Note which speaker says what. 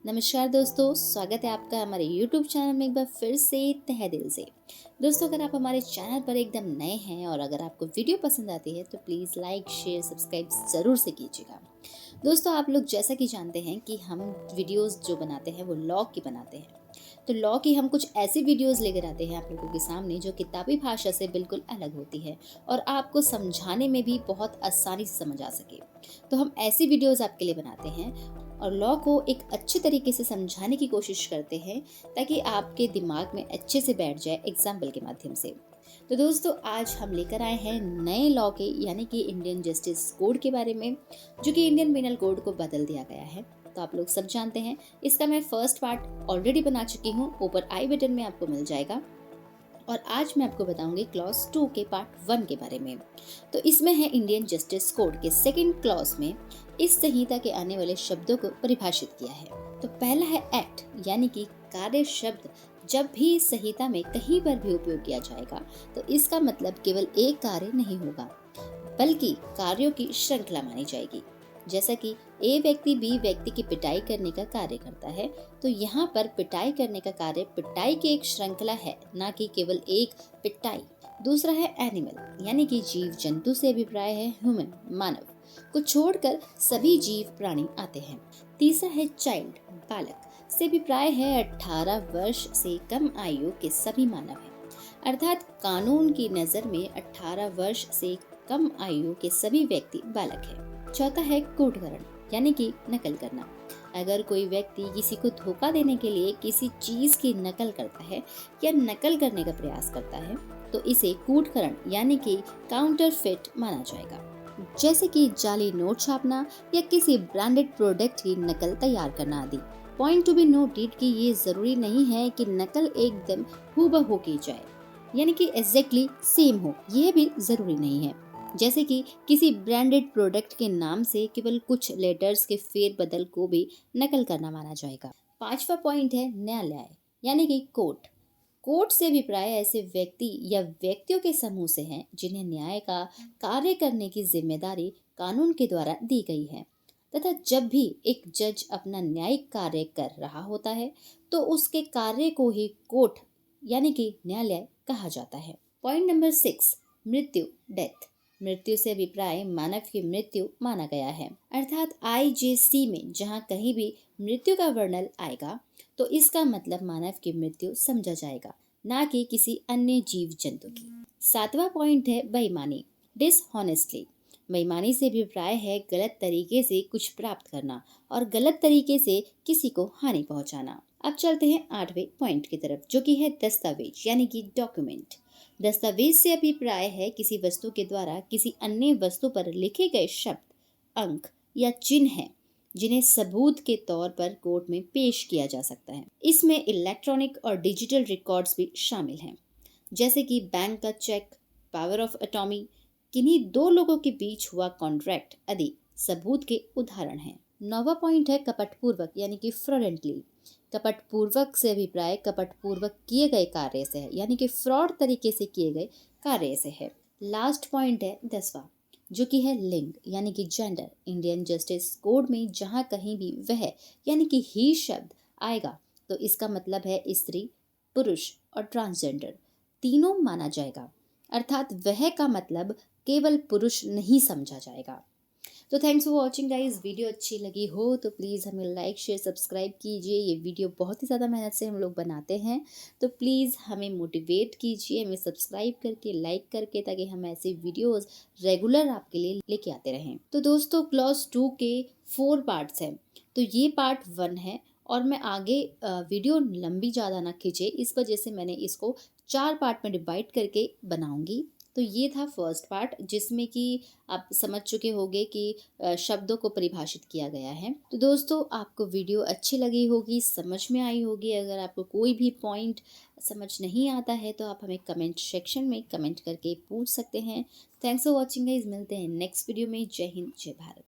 Speaker 1: नमस्कार दोस्तों, स्वागत है आपका हमारे YouTube चैनल में एक बार फिर से तहे दिल से। दोस्तों, अगर आप हमारे चैनल पर एकदम नए हैं और अगर आपको वीडियो पसंद आती है तो प्लीज़ लाइक शेयर सब्सक्राइब ज़रूर से कीजिएगा। दोस्तों, आप लोग जैसा कि जानते हैं कि हम वीडियोस जो बनाते हैं वो लॉ की बनाते हैं। तो लॉ की हम कुछ ऐसी वीडियोस लेकर आते हैं आप लोगों के सामने जो किताबी भाषा से बिल्कुल अलग होती है और आपको समझाने में भी बहुत आसानी से समझ आ सके। तो हम ऐसी वीडियोस आपके लिए बनाते हैं और लॉ को एक अच्छे तरीके से समझाने की कोशिश करते हैं ताकि आपके दिमाग में अच्छे से बैठ जाए एग्जाम्पल के माध्यम से। तो दोस्तों, आज हम लेकर आए हैं नए लॉ के यानी कि इंडियन जस्टिस कोड के बारे में, जो कि इंडियन पेनल कोड को बदल दिया गया है। तो आप लोग सब जानते हैं, इसका मैं फर्स्ट पार्ट ऑलरेडी बना चुकी हूँ, ऊपर आई बटन में आपको मिल जाएगा। और आज मैं आपको बताऊंगी क्लॉज 2 के पार्ट 1 के बारे में। तो इसमें है इंडियन जस्टिस कोड के सेकंड क्लॉज में इस संहिता के आने वाले शब्दों को परिभाषित किया है। तो पहला है एक्ट यानी कि कार्य शब्द जब भी संहिता में कहीं पर भी उपयोग किया जाएगा तो इसका मतलब केवल एक कार्य नहीं होगा बल्कि कार्यों की श्रृंखला मानी जाएगी। जैसा कि ए व्यक्ति बी व्यक्ति की पिटाई करने का कार्य करता है, तो यहाँ पर पिटाई करने का कार्य पिटाई की एक श्रृंखला है, ना कि केवल एक पिटाई। दूसरा है एनिमल यानी कि जीव जंतु से अभिप्राय है ह्यूमन मानव को छोड़कर सभी जीव प्राणी आते हैं। तीसरा है चाइल्ड बालक से अभिप्राय है 18 वर्ष से कम आयु के सभी मानव हैं, अर्थात कानून की नजर में 18 वर्ष से कम आयु के सभी व्यक्ति बालक हैं। चौथा है कूटकरण यानी कि नकल करना। अगर कोई व्यक्ति किसी को धोखा देने के लिए किसी चीज की नकल करता है या नकल करने का प्रयास करता है तो इसे कूटकरण यानी कि काउंटरफिट माना जाएगा। जैसे कि जाली नोट छापना या किसी ब्रांडेड प्रोडक्ट की नकल तैयार करना आदि। पॉइंट टू बी नोटेड कि ये जरूरी नहीं है कि नकल एकदम हूबहू की जाए यानी कि एग्जैक्टली सेम हो, यह भी जरूरी नहीं है। जैसे कि किसी ब्रांडेड प्रोडक्ट के नाम से केवल कुछ लेटर्स के फेरबदल को भी नकल करना माना जाएगा। पांचवा पॉइंट है न्यायालय यानी कि कोर्ट। कोर्ट से अभिप्राय ऐसे व्यक्ति या व्यक्तियों के समूह से हैं जिन्हें न्याय का कार्य करने की जिम्मेदारी कानून के द्वारा दी गई है, तथा जब भी एक जज अपना न्यायिक कार्य कर रहा होता है तो उसके कार्य को ही कोर्ट यानी कि न्यायालय कहा जाता है। पॉइंट नंबर 6, मृत्यु डेथ। मृत्यु से अभिप्राय मानव की मृत्यु माना गया है, अर्थात IJC में जहाँ कहीं भी मृत्यु का वर्णन आएगा तो इसका मतलब मानव की मृत्यु समझा जाएगा, ना कि किसी अन्य जीव जंतु की। सातवां पॉइंट है बेईमानी डिसऑनेस्टली। बेईमानी से अभिप्राय है गलत तरीके से कुछ प्राप्त करना और गलत तरीके से किसी को हानि पहुंचाना। अब चलते हैं 8वें पॉइंट की तरफ, जो कि है दस्तावेज यानी कि डॉक्यूमेंट। दस्तावेज से अभिप्राय है किसी वस्तु के द्वारा किसी अन्य वस्तु पर लिखे गए शब्द, अंक या चिन्ह हैं जिन्हें सबूत के तौर पर कोर्ट में पेश किया जा सकता है। इसमें इलेक्ट्रॉनिक और डिजिटल रिकॉर्ड्स भी शामिल हैं, जैसे कि बैंक का चेक, पावर ऑफ अटॉर्नी, किन्हीं दो लोगों के बीच हुआ कॉन्ट्रैक्ट आदि सबूत के उदाहरण हैं। 9वां पॉइंट है कपटपूर्वक यानी कि फ्रॉडेंटली। कपटपूर्वक से अभिप्राय कपटपूर्वक किए गए कार्य से है यानी कि फ्रॉड तरीके से किए गए कार्य से है। लास्ट पॉइंट है 10वां, जो कि है लिंग यानी कि जेंडर। इंडियन जस्टिस कोड में जहाँ कहीं भी वह यानी कि ही शब्द आएगा तो इसका मतलब है स्त्री, पुरुष और ट्रांसजेंडर तीनों माना जाएगा, अर्थात वह का मतलब केवल पुरुष नहीं समझा जाएगा। तो thanks for watching guys. Video अच्छी लगी हो तो प्लीज़ हमें लाइक शेयर सब्सक्राइब कीजिए। ये वीडियो बहुत ही ज़्यादा मेहनत से हम लोग बनाते हैं, तो प्लीज़ हमें मोटिवेट कीजिए, हमें सब्सक्राइब करके लाइक करके, ताकि हम ऐसे वीडियोस रेगुलर आपके लिए लेके आते रहें। तो दोस्तों, क्लॉज 2 के 4 पार्ट्स हैं, तो ये पार्ट 1 है और मैं आगे वीडियो लंबी ज़्यादा ना खींचे इस वजह से मैंने इसको 4 पार्ट में डिवाइड करके बनाऊंगी। तो ये था फर्स्ट पार्ट जिसमें कि आप समझ चुके होंगे कि शब्दों को परिभाषित किया गया है। तो दोस्तों, आपको वीडियो अच्छी लगी होगी, समझ में आई होगी। अगर आपको कोई भी पॉइंट समझ नहीं आता है तो आप हमें कमेंट सेक्शन में कमेंट करके पूछ सकते हैं। थैंक्स फॉर वॉचिंग गाइस, मिलते हैं नेक्स्ट वीडियो में। जय हिंद, जय भारत।